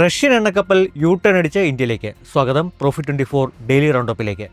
Russian എണ്ണക്കപ്പൽ U turn അടിച്ച് ഇന്ത്യയിലേക്ക്. സ്വാഗതം പ്രോഫിറ്റ് 24 ഡെയിലി റൗണ്ടപ്പിലേക്ക്.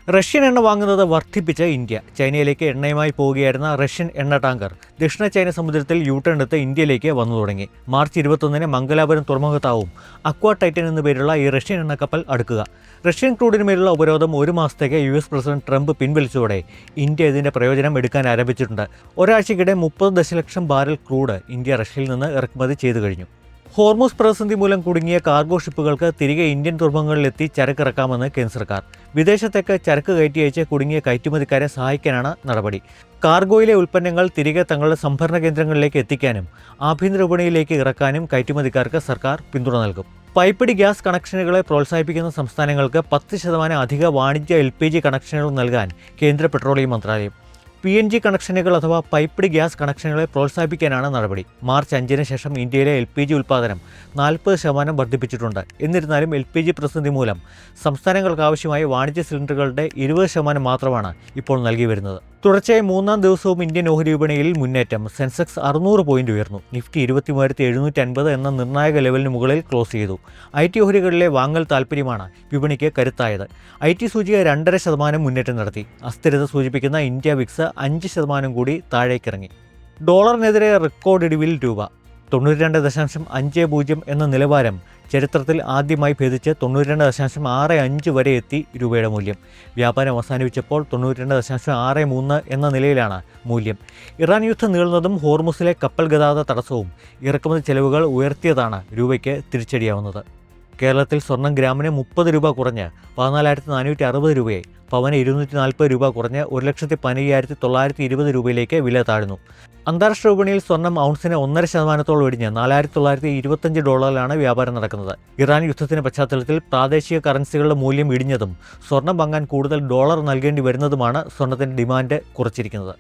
റഷ്യൻ എണ്ണ വാങ്ങുന്നത് വർദ്ധിപ്പിച്ച് ഇന്ത്യ. ചൈനയിലേക്ക് എണ്ണയുമായി പോവുകയായിരുന്ന റഷ്യൻ എണ്ണ ടാങ്കർ ദക്ഷിണ ചൈന സമുദ്രത്തിൽ യു ടേൺ എടുത്ത് ഇന്ത്യയിലേക്ക് വന്നു തുടങ്ങി. മാർച്ച് 21-ന് മംഗലാപുരം തുറമുഖത്താവും അക്വാ ടൈറ്റൻ എന്നു പേരുള്ള ഈ റഷ്യൻ എണ്ണക്കപ്പൽ അടുക്കുക. റഷ്യൻ ക്രൂഡിനുമേലുള്ള ഉപരോധം 1 മാസത്തേക്ക് US പ്രസിഡന്റ് ട്രംപ് പിൻവലിച്ചതോടെ ഇന്ത്യ ഇതിന്റെ പ്രയോജനം എടുക്കാൻ ആരംഭിച്ചിട്ടുണ്ട്. ഒരാഴ്ചയ്ക്കിടെ 30 ദശലക്ഷം ബാരൽ ക്രൂഡ് ഇന്ത്യ റഷ്യയിൽ നിന്ന് ഇറക്കുമതി ചെയ്തു കഴിഞ്ഞു. ഹോർമൂസ് പ്രതിസന്ധി മൂലം കുടുങ്ങിയ കാർഗോ ഷിപ്പുകൾക്ക് തിരികെ ഇന്ത്യൻ തുറമുഖങ്ങളിലെത്തി ചരക്കിറക്കാമെന്ന് കേന്ദ്ര സർക്കാർ. വിദേശത്തേക്ക് ചരക്ക് കയറ്റി അയച്ച് കുടുങ്ങിയ കയറ്റുമതിക്കാരെ സഹായിക്കാനാണ് നടപടി. കാർഗോയിലെ ഉൽപ്പന്നങ്ങൾ തിരികെ തങ്ങളുടെ സംഭരണ കേന്ദ്രങ്ങളിലേക്ക് എത്തിക്കാനും ആഭ്യന്തര വിപണിയിലേക്ക് ഇറക്കാനും കയറ്റുമതിക്കാർക്ക് സർക്കാർ പിന്തുണ നൽകും. പൈപ്പിടി ഗ്യാസ് കണക്ഷനുകളെ പ്രോത്സാഹിപ്പിക്കുന്ന സംസ്ഥാനങ്ങൾക്ക് 10% അധിക വാണിജ്യ LPG കണക്ഷനുകൾ നൽകാൻ കേന്ദ്ര പെട്രോളിയം മന്ത്രാലയം. PNG കണക്ഷനുകൾ അഥവാ പൈപ്പിടി ഗ്യാസ് കണക്ഷനുകളെ പ്രോത്സാഹിപ്പിക്കാനാണ് നടപടി. മാർച്ച് 5-ന് ശേഷം ഇന്ത്യയിലെ LPG ഉൽപ്പാദനം 40% വർദ്ധിപ്പിച്ചിട്ടുണ്ട്. എന്നിരുന്നാലും LPG പ്രതിസന്ധി മൂലം സംസ്ഥാനങ്ങൾക്ക് ആവശ്യമായ വാണിജ്യ സിലിണ്ടറുകളുടെ 20% മാത്രമാണ് ഇപ്പോൾ നൽകി വരുന്നത്. തുടർച്ചയായി 3-ാം ദിവസവും ഇന്ത്യൻ ഓഹരി വിപണിയിൽ മുന്നേറ്റം. സെൻസെക്സ് 600 പോയിന്റ് ഉയർന്നു. നിഫ്റ്റി 23,750 എന്ന നിർണായക ലെവലിന് മുകളിൽ ക്ലോസ് ചെയ്തു. IT ഓഹരികളിലെ വാങ്ങൽ താൽപ്പര്യമാണ് വിപണിക്ക് കരുത്തായത്. IT സൂചിക 2.5% മുന്നേറ്റം നടത്തി. അസ്ഥിരത സൂചിപ്പിക്കുന്ന ഇന്ത്യ വിക്സ് 5% കൂടി താഴേക്കിറങ്ങി. ഡോളറിനെതിരെ റെക്കോർഡ് ഇടിവിൽ രൂപ. 92.50 എന്ന നിലവാരം ചരിത്രത്തിൽ ആദ്യമായി ഭേദിച്ച് 92.65 വരെ എത്തി രൂപയുടെ മൂല്യം. വ്യാപാരം അവസാനിപ്പിച്ചപ്പോൾ 92.63 എന്ന നിലയിലാണ് മൂല്യം. ഇറാൻ യുദ്ധം നീളുന്നതും ഹോർമുസിലെ കപ്പൽ ഗതാഗത തടസ്സവും ഇറക്കുമതി ചെലവുകൾ ഉയർത്തിയതാണ് രൂപയ്ക്ക് തിരിച്ചടിയാവുന്നത്. കേരളത്തിൽ സ്വർണം ഗ്രാമിന് 30 രൂപ കുറഞ്ഞ് 14,460 രൂപയായി. പവന് 240 രൂപ കുറഞ്ഞ് 1,15,920 രൂപയിലേക്ക് വില താഴ്ന്നു. അന്താരാഷ്ട്ര വിപണിയിൽ സ്വർണം ഔൺസിന് 1.5% ഇടിഞ്ഞ് $4,925 വ്യാപാരം നടക്കുന്നത്. ഇറാൻ യുദ്ധത്തിന്റെ പശ്ചാത്തലത്തിൽ പ്രാദേശിക കറൻസികളുടെ മൂല്യം ഇടിഞ്ഞതും സ്വർണം വാങ്ങാൻ കൂടുതൽ ഡോളർ നൽകേണ്ടി വരുന്നതുമാണ് സ്വർണത്തിന്റെ ഡിമാൻഡ് കുറച്ചിരിക്കുന്നത്.